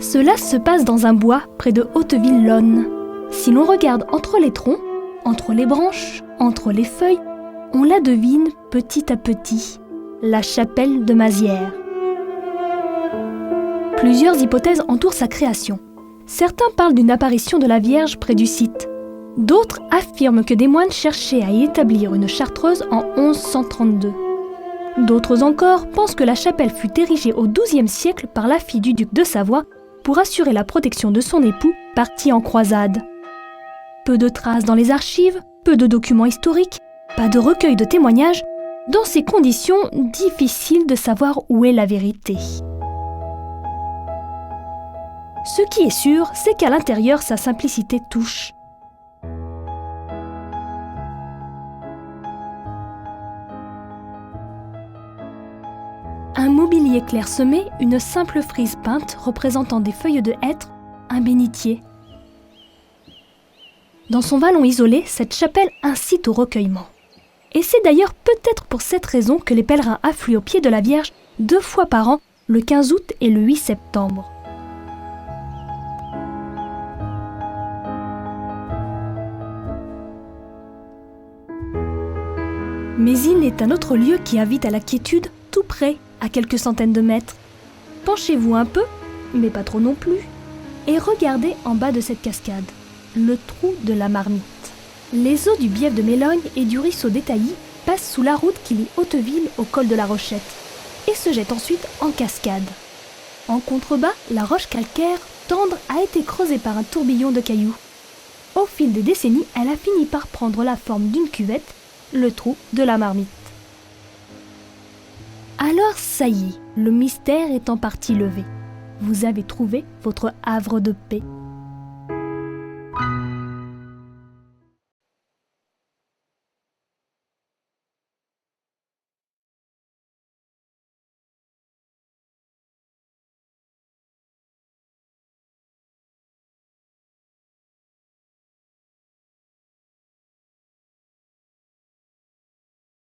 Cela se passe dans un bois près de Hauteville-Lonne. Si l'on regarde entre les troncs, entre les branches, entre les feuilles, on la devine petit à petit, la chapelle de Mazières. Plusieurs hypothèses entourent sa création. Certains parlent d'une apparition de la Vierge près du site. D'autres affirment que des moines cherchaient à y établir une chartreuse en 1132. D'autres encore pensent que la chapelle fut érigée au XIIe siècle par la fille du duc de Savoie pour assurer la protection de son époux parti en croisade. Peu de traces dans les archives, peu de documents historiques, pas de recueil de témoignages. Dans ces conditions, difficile de savoir où est la vérité. Ce qui est sûr, c'est qu'à l'intérieur, sa simplicité touche. Un mobilier clairsemé, une simple frise peinte représentant des feuilles de hêtre, un bénitier. Dans son vallon isolé, cette chapelle incite au recueillement. Et c'est d'ailleurs peut-être pour cette raison que les pèlerins affluent au pied de la Vierge 2 fois par an, le 15 août et le 8 septembre. Mézines est un autre lieu qui invite à la quiétude, tout près, à quelques centaines de mètres. Penchez-vous un peu, mais pas trop non plus, et regardez en bas de cette cascade, le trou de la Marmite. Les eaux du bief de Mélogne et du ruisseau d'Étailly passent sous la route qui lie Hauteville au col de la Rochette et se jettent ensuite en cascade. En contrebas, la roche calcaire tendre a été creusée par un tourbillon de cailloux. Au fil des décennies, elle a fini par prendre la forme d'une cuvette, le trou de la Marmite. Alors ça y est, le mystère est en partie levé. Vous avez trouvé votre havre de paix.